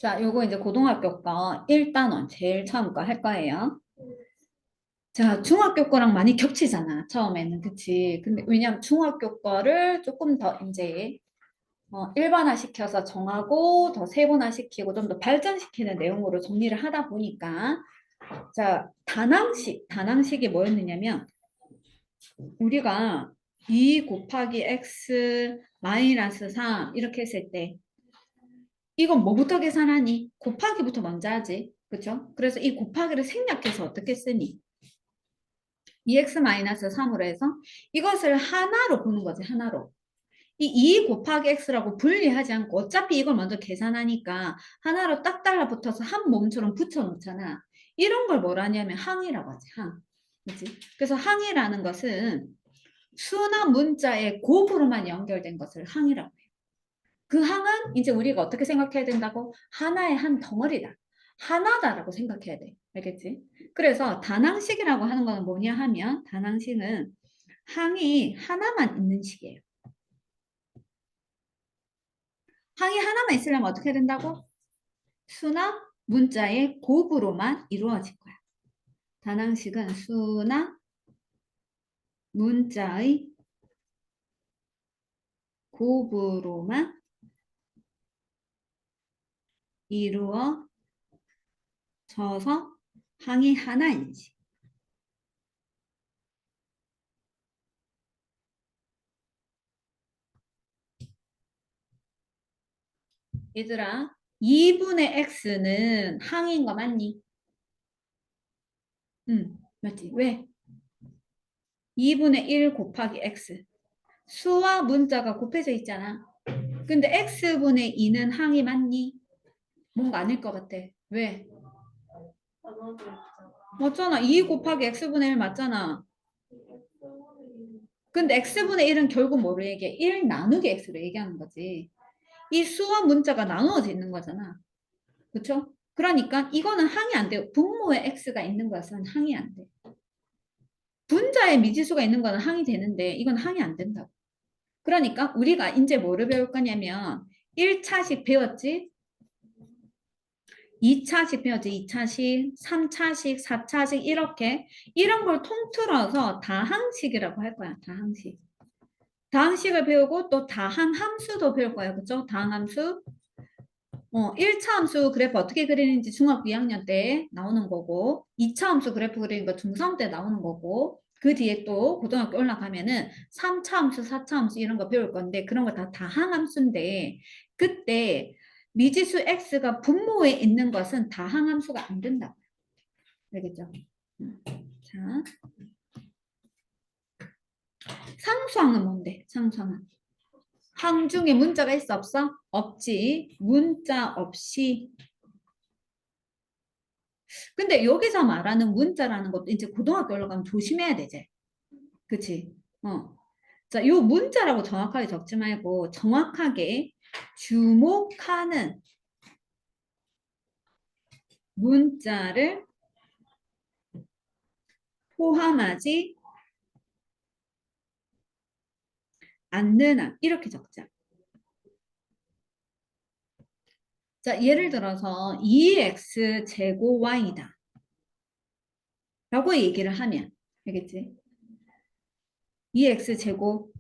자, 요거 이제 고등학교 거 1단원 제일 처음 거 할 거예요. 자, 중학교 거랑 많이 겹치잖아. 처음에는. 그치? 근데 왜냐면 중학교 거를 조금 더 이제 일반화 시켜서 정하고 더 세분화 시키고 좀 더 발전시키는 내용으로 정리를 하다 보니까 자, 단항식이 뭐였느냐면 우리가 2 곱하기 x 마이너스 3 이렇게 했을 때 이건 뭐부터 계산하니? 곱하기부터 먼저 하지. 그쵸? 그래서 이 곱하기를 생략해서 어떻게 쓰니? 2x-3으로 해서 이것을 하나로 보는 거지, 하나로. 이 2 곱하기 x라고 분리하지 않고 어차피 이걸 먼저 계산하니까 하나로 딱 달라붙어서 한 몸처럼 붙여놓잖아. 이런 걸 뭐라 하냐면 항이라고 하지, 항. 그치? 그래서 항이라는 것은 수나 문자의 곱으로만 연결된 것을 항이라고 해요. 그 항은 이제 우리가 어떻게 생각해야 된다고? 하나의 한 덩어리다. 하나다라고 생각해야 돼. 알겠지? 그래서 단항식이라고 하는 거는 뭐냐 하면 단항식은 항이 하나만 있는 식이에요. 항이 하나만 있으려면 어떻게 된다고? 수나 문자의 곱으로만 이루어질 거야. 단항식은 수나 문자의 곱으로만 이루어져서 항이 하나인 식. 얘들아, 2분의 x는 항인 거 맞니? 응, 맞지? 왜? 2분의 1 곱하기 x. 수와 문자가 곱해져 있잖아. 근데 x분의 2는 항이 맞니? 뭔가 아닐 것 같아. 왜? 맞잖아. 2 곱하기 x분의 1 맞잖아. 근데 x분의 1은 결국 뭐로 얘기해? 1 나누기 x로 얘기하는 거지. 이 수와 문자가 나누어져 있는 거잖아. 그쵸? 그러니까 이거는 항이 안 돼요. 분모에 x가 있는 것은 항이 안 돼. 분자에 미지수가 있는 거는 항이 되는데 이건 항이 안 된다고. 그러니까 우리가 이제 뭐를 배울 거냐면 1차식 배웠지? 2차식 배웠지? 2차식, 3차식, 4차식 이렇게 이런 걸 통틀어서 다항식이라고 할 거야. 다항식. 다항식을 배우고 또 다항 함수도 배울 거야. 그죠? 다항 함수. 1차 함수 그래프 어떻게 그리는지 중학교 2학년 때 나오는 거고 2차 함수 그래프 그리는 거 중3 때 나오는 거고 그 뒤에 또 고등학교 올라가면은 3차 함수, 4차 함수 이런 거 배울 건데 그런 거 다 다항 함수인데 그때 미지수 x가 분모에 있는 것은 다항 함수가 안 된다. 알겠죠? 자, 상수항은 뭔데? 상수항은 항 중에 문자가 있어 없어? 없지. 문자 없이 근데 여기서 말하는 문자라는 것도 이제 고등학교 올라가면 조심해야 되지. 그치? 자, 요 문자라고 정확하게 적지 말고 정확하게 주목하는 문자를 포함하지 않는 항. 이렇게 적자. 자, 예를 들어서 2x 제곱 y다. 라고 얘기를 하면 알겠지? 2x 제곱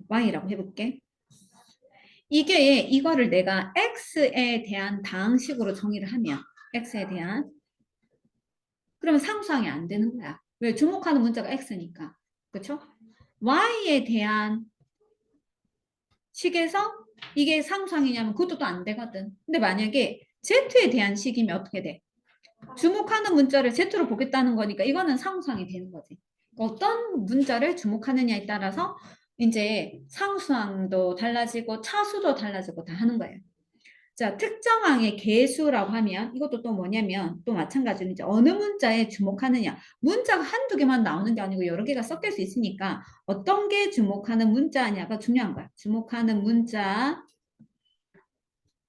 y라고 해볼게. 이거를 내가 x에 대한 다항식으로 정의를 하면 x에 대한 그러면 상수항이 안 되는 거야. 왜? 주목하는 문자가 x니까. 그렇죠? y에 대한 식에서 이게 상수항이냐면 그것도 또 안 되거든. 근데 만약에 z에 대한 식이면 어떻게 돼? 주목하는 문자를 z로 보겠다는 거니까 이거는 상수항이 되는 거지. 어떤 문자를 주목하느냐에 따라서 이제 상수항도 달라지고 차수도 달라지고 다 하는 거예요. 자, 특정항의 개수라고 하면 이것도 또 뭐냐면 또 마찬가지로 이제 어느 문자에 주목하느냐. 문자가 한두 개만 나오는 게 아니고 여러 개가 섞일 수 있으니까 어떤 게 주목하는 문자냐가 중요한 거야. 주목하는 문자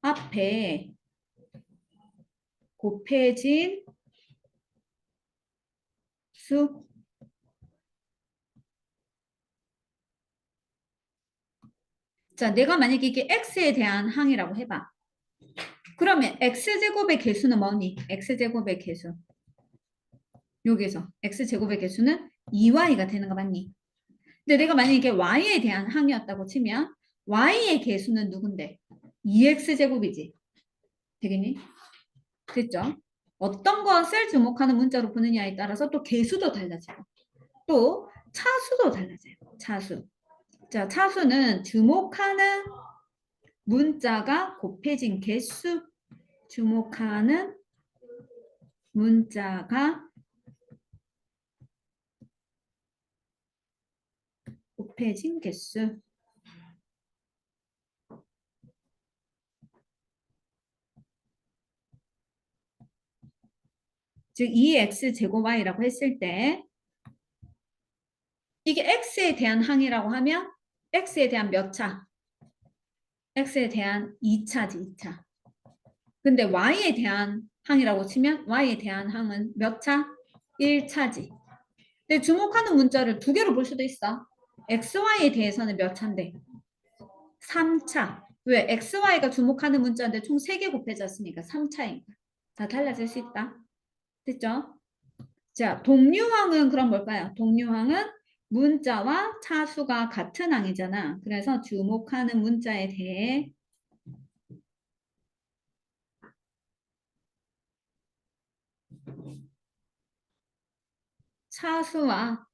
앞에 곱해진 수. 자, 내가 만약에 이게 x에 대한 항이라고 해봐. 그러면 x제곱의 개수는 뭐니? x제곱의 개수. 여기서 x제곱의 개수는 2y가 되는 거 맞니? 근데 내가 만약에 이게 y에 대한 항이었다고 치면 y의 개수는 누군데? 2x제곱이지. 되겠니? 됐죠? 어떤 것을 주목하는 문자로 보느냐에 따라서 또 개수도 달라지고 또 차수도 달라져요. 차수. 자, 차수는 주목하는 문자가 곱해진 개수. 주목하는 문자가 곱해진 개수. 즉 2x 제곱 y라고 했을 때 이게 x에 대한 항이라고 하면 x에 대한 몇 차? x에 대한 2차지, 2차. 근데 y에 대한 항이라고 치면 y에 대한 항은 몇 차? 1차지. 근데 주목하는 문자를 두 개로 볼 수도 있어. xy에 대해서는 몇 차인데? 3차. 왜? xy가 주목하는 문자인데 총 3개 곱해졌으니까 3차인 거야. 다 달라질 수 있다. 됐죠? 자, 동류항은 그럼 뭘까요? 동류항은 문자와 차수가 같은 항이잖아. 그래서 주목하는 문자에 대해 차수와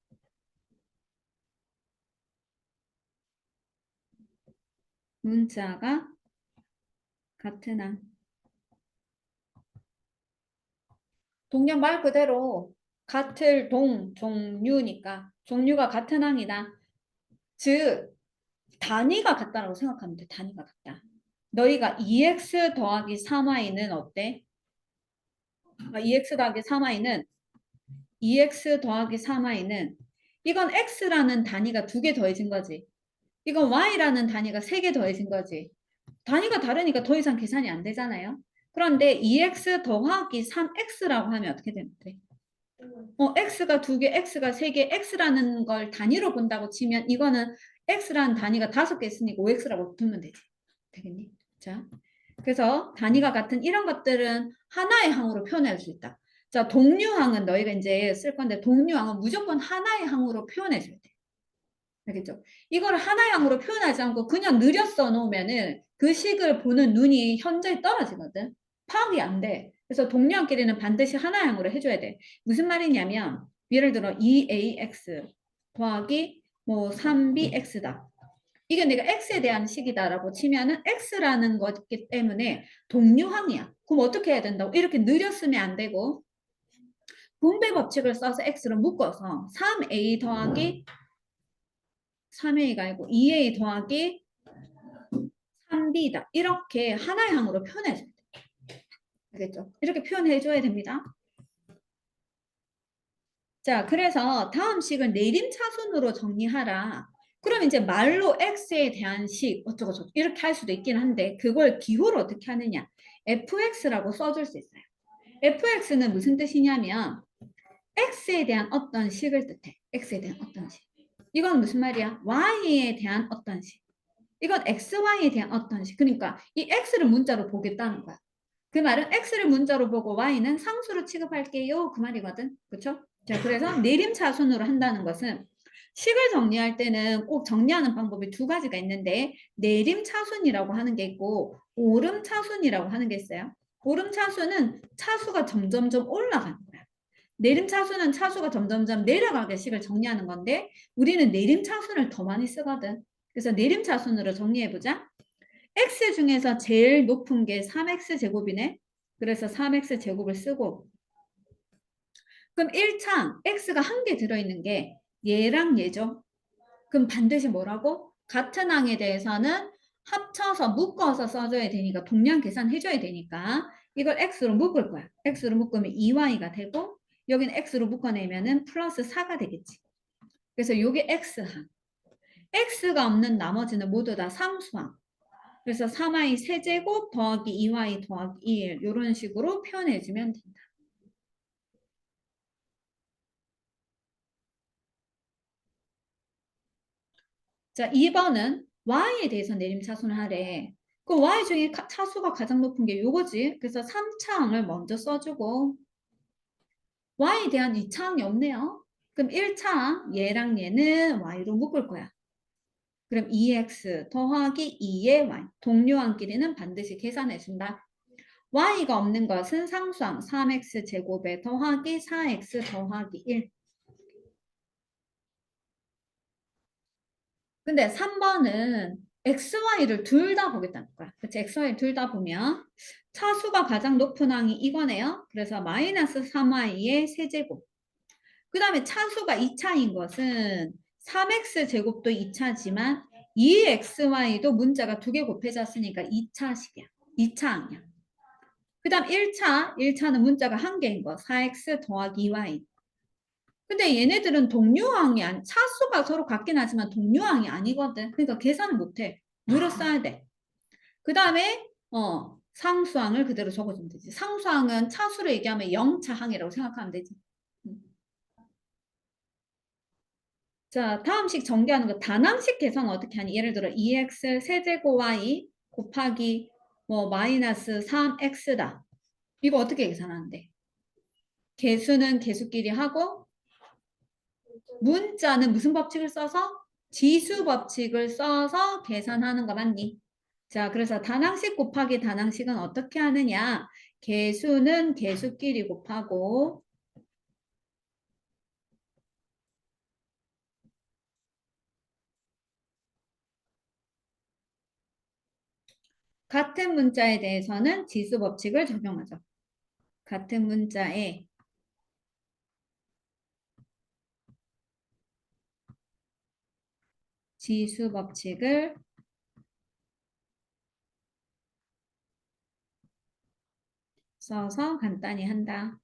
문자가 같은 항. 동양 말 그대로 같을 종류니까 종류가 같은 항이다. 즉 단위가 같다라고 생각하면 돼. 단위가 같다. 너희가 2x 더하기 3y는 어때? 2x 더하기 3y는 2x 더하기 3y는 이건 x라는 단위가 2개 더해진 거지. 이건 y라는 단위가 3개 더해진 거지. 단위가 다르니까 더 이상 계산이 안 되잖아요. 그런데 2x 더하기 3x라고 하면 어떻게 되는 돼? x가 2개, x가 3개, x라는 걸 단위로 본다고 치면 이거는 x라는 단위가 5개 있으니까 5x라고 두면 되지. 되겠니? 자, 그래서 단위가 같은 이런 것들은 하나의 항으로 표현할 수 있다. 자, 동류항은 너희가 이제 쓸 건데 동류항은 무조건 하나의 항으로 표현해줘야 돼. 알겠죠? 이걸 하나의 항으로 표현하지 않고 그냥 느려 써놓으면은 그 식을 보는 눈이 현저히 떨어지거든. 파악이 안 돼. 그래서 동류항끼리는 반드시 하나의 항으로 해줘야 돼. 무슨 말이냐면 예를 들어 2ax 더하기 뭐 3bx다. 이게 내가 x에 대한 식이다라고 치면은 x라는 거기 때문에 동류항이야. 그럼 어떻게 해야 된다고? 이렇게 느려 쓰면 안 되고 분배 법칙을 써서 x를 묶어서 3a 더하기 3a가 아니고 2a 더하기 3b다. 이렇게 하나의 항으로 표현해줘야 돼. 알겠죠? 이렇게 표현해줘야 됩니다. 자, 그래서 다음 식을 내림차순으로 정리하라. 그럼 이제 말로 x에 대한 식 어쩌고저쩌고 이렇게 할 수도 있긴 한데 그걸 기호를 어떻게 하느냐. fx라고 써줄 수 있어요. fx는 무슨 뜻이냐면 x에 대한 어떤 식을 뜻해. x에 대한 어떤 식. 이건 무슨 말이야? y에 대한 어떤 식. 이건 xy에 대한 어떤 식. 그러니까 이 x를 문자로 보겠다는 거야. 그 말은 x를 문자로 보고 y는 상수로 취급할게요. 그 말이거든. 그렇죠? 자, 그래서 내림차순으로 한다는 것은 식을 정리할 때는 꼭 정리하는 방법이 두 가지가 있는데 내림차순이라고 하는 게 있고 오름차순이라고 하는 게 있어요. 오름차순은 차수가 점점점 올라가는 거야. 내림차순은 차수가 점점점 내려가게 식을 정리하는 건데 우리는 내림차순을 더 많이 쓰거든. 그래서 내림차순으로 정리해보자. x 중에서 제일 높은 게 3x 제곱이네. 그래서 3x 제곱을 쓰고 그럼 1창 x가 한 개 들어있는 게 얘랑 얘죠. 그럼 반드시 뭐라고? 같은 항에 대해서는 합쳐서 묶어서 써줘야 되니까 동량 계산해줘야 되니까 이걸 x로 묶을 거야. x로 묶으면 2y가 되고 여기는 x로 묶어내면은 플러스 4가 되겠지. 그래서 이게 x항. x가 없는 나머지는 모두 다 상수항. 그래서 3y 세제곱 더하기 2y 더하기 1 이런 식으로 표현해주면 된다. 자, 2번은 y에 대해서 내림차순을 하래. 그 y 중에 차수가 가장 높은 게 요거지. 그래서 3차항을 먼저 써주고 y에 대한 2차항이 없네요. 그럼 1차항 얘랑 얘는 y로 묶을 거야. 그럼 2x 더하기 2의 y. 동료항끼리는 반드시 계산해준다. y가 없는 것은 상수항 3x 제곱에 더하기 4x 더하기 1. 근데 3번은 xy를 둘 다 보겠다는 거야. 그치? xy 둘 다 보면 차수가 가장 높은 항이 이거네요. 그래서 마이너스 3y의 세제곱. 그 다음에 차수가 2차인 것은 3x 제곱도 2차지만 2xy도 문자가 두 개 곱해졌으니까 2차식이야. 2차항이야. 그 다음 1차는 문자가 한 개인 거. 4x 더하기 2y. 근데 얘네들은 동류항이 아니, 차수가 서로 같긴 하지만 동류항이 아니거든. 그러니까 계산을 못해. 물어 써야 돼. 그 다음에 상수항을 그대로 적어주면 되지. 상수항은 차수를 얘기하면 0차항이라고 생각하면 되지. 자, 다음식 전개하는 거 단항식 계산 어떻게 하니? 예를 들어 2x 세제곱 y 곱하기 뭐 마이너스 3x다. 이거 어떻게 계산하는데? 개수는 개수끼리 하고 문자는 무슨 법칙을 써서? 지수 법칙을 써서 계산하는 거 맞니? 자, 그래서 단항식 곱하기 단항식은 어떻게 하느냐? 개수는 개수끼리 곱하고 같은 문자에 대해서는 지수 법칙을 적용하죠. 같은 문자에 지수 법칙을 써서 간단히 한다.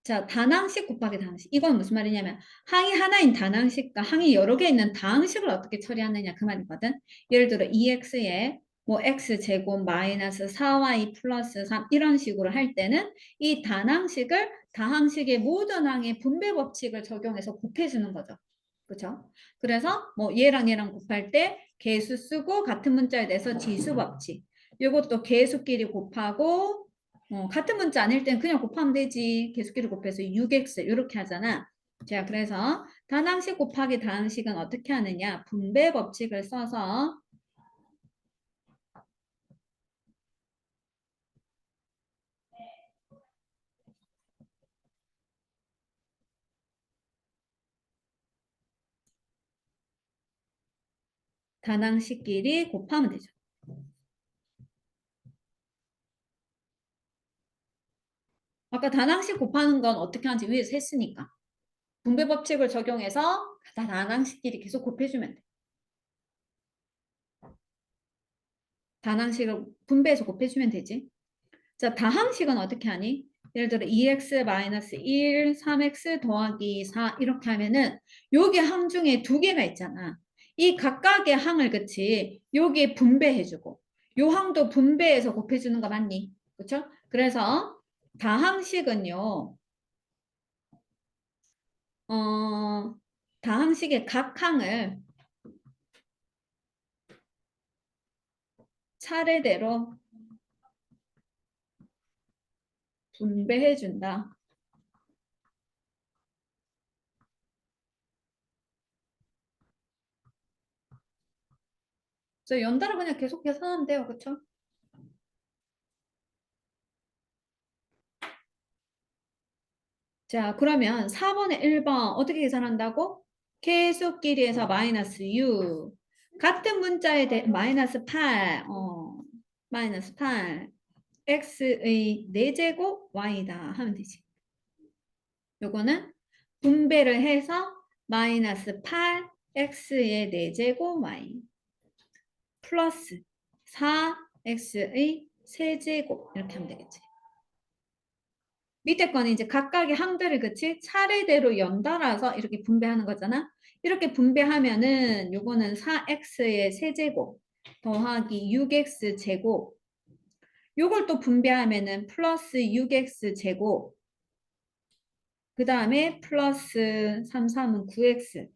자, 단항식 곱하기 단항식. 이건 무슨 말이냐면 항이 하나인 단항식과 항이 여러 개 있는 다항식을 어떻게 처리하느냐 그 말이거든. 예를 들어 2x에 뭐 x제곱 마이너스 4y 플러스 3 이런 식으로 할 때는 이 단항식을 다항식의 모든 항의 분배 법칙을 적용해서 곱해주는 거죠. 그렇죠? 그래서 뭐 얘랑 곱할 때 개수 쓰고 같은 문자에 대해서 지수 법칙. 이것도 개수끼리 곱하고 같은 문자 아닐 땐 그냥 곱하면 되지. 개수끼리 곱해서 6x 이렇게 하잖아. 자, 그래서 단항식 곱하기 다항식은 어떻게 하느냐? 분배 법칙을 써서 단항식끼리 곱하면 되죠. 아까 단항식 곱하는 건 어떻게 하는지 위에서 했으니까. 분배 법칙을 적용해서 단항식끼리 계속 곱해주면 돼. 단항식을 분배해서 곱해주면 되지. 자, 다항식은 어떻게 하니? 예를 들어 2x-1, 3x 더하기 4 이렇게 하면은 여기 항 중에 두 개가 있잖아. 이 각각의 항을 그치? 여기에 분배해주고 요 항도 분배해서 곱해주는 거 맞니? 그쵸? 그래서 다항식은요. 다항식의 각 항을 차례대로 분배해준다. 저 연달아 그냥 계속 계산하면 돼요. 그쵸? 자, 그러면 4번에 1번 어떻게 계산한다고? 계수끼리에서 마이너스 6. 같은 문자에 대해 마이너스 8. 마이너스 8. x의 4제곱 y다 하면 되지. 요거는 분배를 해서 마이너스 8 x의 4제곱 y 플러스 4 x의 세제곱 이렇게 하면 되겠지. 밑에 거는 이제 각각의 항들을 그치 차례대로 연달아서 이렇게 분배하는 거잖아. 이렇게 분배하면은 요거는 4x의 세제곱 더하기 6x 제곱 요걸 또 분배하면은 플러스 6x 제곱 그 다음에 플러스 3, 3은 9x.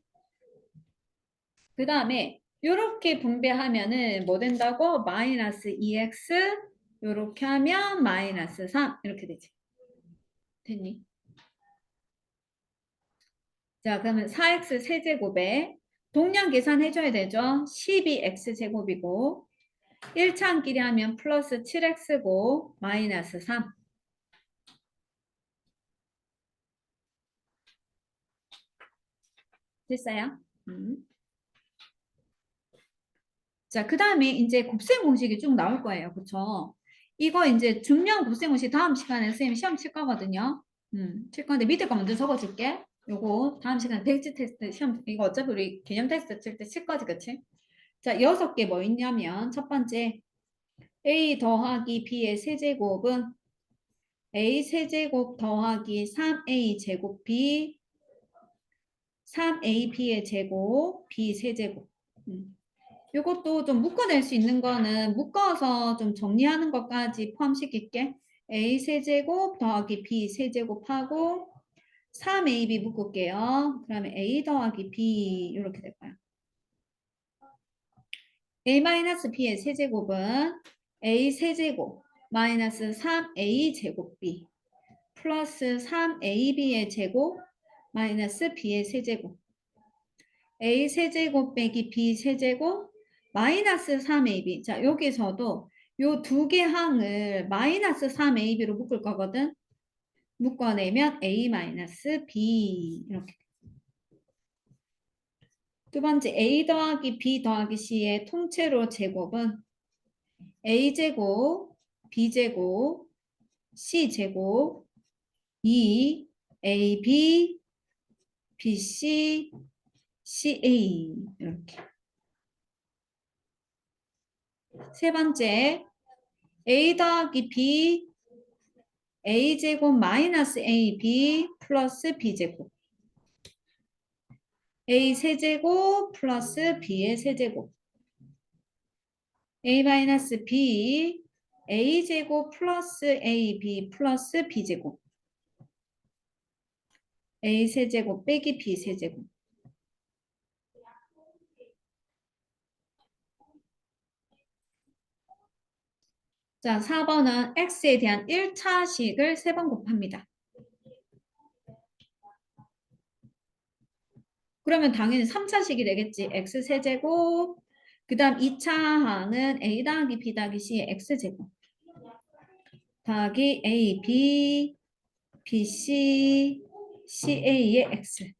그 다음에 이렇게 분배하면은 뭐 된다고? 마이너스 2x 이렇게 하면 마이너스 3 이렇게 되지. 됐니? 자, 그러면 4x 세제곱에 동량 계산해줘야 되죠? 12x 제곱이고 1차항끼리 하면 플러스 7x고 마이너스 3. 됐어요? 자, 그 다음에 이제 곱셈 공식이 쭉 나올 거예요. 그쵸? 이거 이제 증명 곱셈 공식 다음 시간에 선생님이 시험 칠 거거든요. 칠 건데 밑에 거 먼저 적어줄게. 요거 다음 시간에 백지 테스트 시험, 이거 어차피 우리 개념 테스트 칠 때 칠 거지, 그치? 자, 6개 뭐 있냐면 첫 번째 a 더하기 b의 세제곱은 a 세제곱 더하기 3a 제곱 b 3ab의 제곱 b 세제곱. 이것도 좀 묶어낼 수 있는 거는 묶어서 좀 정리하는 것까지 포함시킬게. a 세제곱 더하기 b 세제곱하고 3ab 묶을게요. 그러면 a 더하기 b 이렇게 될 거야. a-b의 세제곱은 a 세제곱 마이너스 3a 제곱 b 플러스 3ab의 제곱 마이너스 b의 세제곱 a 세제곱 빼기 b 세제곱 마이너스 3ab. 자, 여기서도 요 두 개 항을 마이너스 3ab로 묶을 거거든. 묶어내면 a 마이너스 b 이렇게. 두 번째 a 더하기 b 더하기 c의 통째로 제곱은 a 제곱, b 제곱, c 제곱 2 ab, bc, ca 이렇게. 세 번째 a 더하기 b a제곱 마이너스 ab 플러스 b제곱 a 세제곱 플러스 b의 세제곱 a 마이너스 b a제곱 플러스 ab 플러스 b제곱 a 세제곱 빼기 b 세제곱. 자, 4번은 x에 대한 1차식을 3번 곱합니다. 그러면 당연히 3차식이 되겠지. x 세제곱 그 다음 2차 항은 a 더하기 b 더하기 c의 x제곱 더하기 a, b, b, c, ca의 x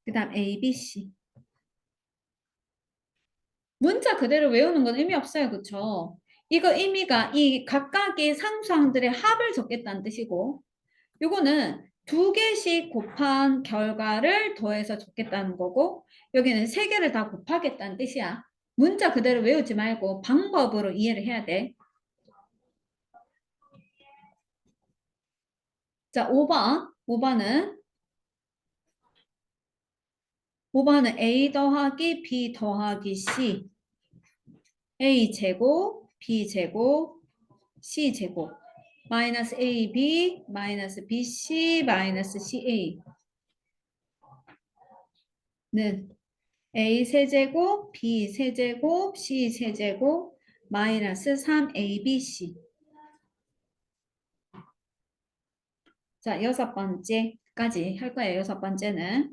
그 다음 a, b, c 문자 그대로 외우는 건 의미 없어요. 그쵸? 이거 의미가 이 각각의 상수항들의 합을 적겠다는 뜻이고 요거는 두 개씩 곱한 결과를 더해서 적겠다는 거고 여기는 세 개를 다 곱하겠다는 뜻이야. 문자 그대로 외우지 말고 방법으로 이해를 해야 돼. 자, 5번은 a 더하기 b 더하기 c a 제곱 b 제곱 c 제곱 마이너스 ab 마이너스 bc 마이너스 ca는 a 세제곱 b 세제곱 c 세제곱 마이너스 3abc. 자, 6번째까지 할 거예요. 6번째는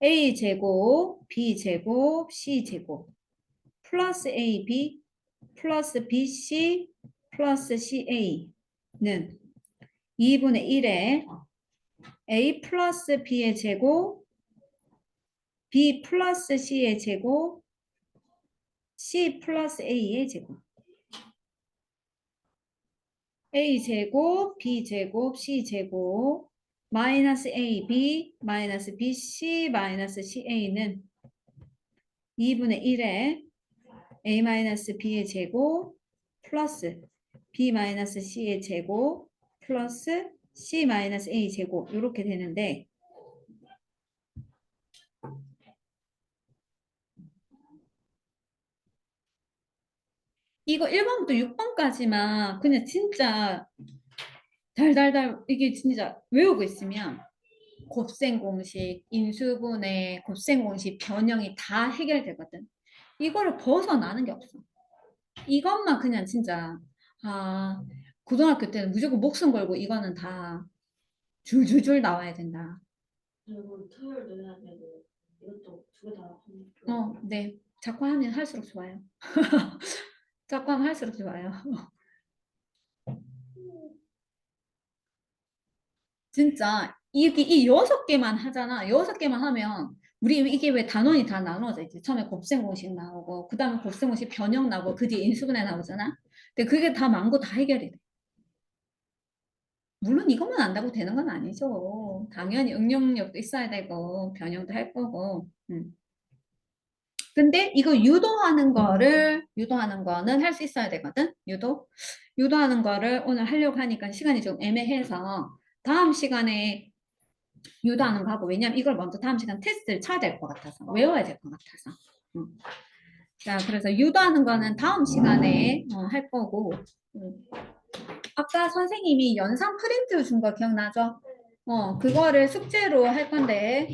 a 제곱 b 제곱 c 제곱 플러스 ab 플러스 bc 플러스 ca는 2분의 1에 a 플러스 b의 제곱 b 플러스 c의 제곱 c 플러스 a의 제곱 a 제곱 b 제곱 c 제곱 마이너스 ab 마이너스 bc 마이너스 ca는 2분의 1에 a 마이너스 b의 제곱 플러스 b 마이너스 c의 제곱 플러스 c 마이너스 a 제곱 이렇게 되는데 이거 1번부터 6번까지만 그냥 진짜 달달달 이게 진짜 외우고 있으면 곱셈 공식, 인수분해, 곱셈 공식, 변형이 다 해결되거든. 이거를 벗어나는 게 없어. 이것만 그냥 진짜 아 고등학교 때는 무조건 목숨 걸고 이거는 다 줄줄줄 나와야 된다. 그리고 토요일도 해야 되고 이것도 두 개 다 하는 네. 자꾸 하면 할수록 좋아요. 자꾸 하면 할수록 좋아요. 진짜 이게 이 6개만 하잖아. 6개만 하면 우리 이게 왜 단원이 다 나눠져 있지? 처음에 곱셈 공식 나오고 그다음에 곱셈 공식 변형 나오고 그 뒤에 인수분해 나오잖아. 근데 그게 다 망고 다 해결이 돼. 물론 이것만 안다고 되는 건 아니죠. 당연히 응용력도 있어야 되고 변형도 할 거고. 근데 이거 유도하는 거는 할 수 있어야 되거든. 유도하는 거를 오늘 하려고 하니까 시간이 좀 애매해서 다음 시간에 유도하는 거 하고, 왜냐면 이걸 먼저 다음 시간 테스트를 쳐야 될 것 같아서, 외워야 될 것 같아서. 자, 그래서 유도하는 거는 다음 시간에 할 거고, 아까 선생님이 연산 프린트 준 거 기억나죠? 그거를 숙제로 할 건데,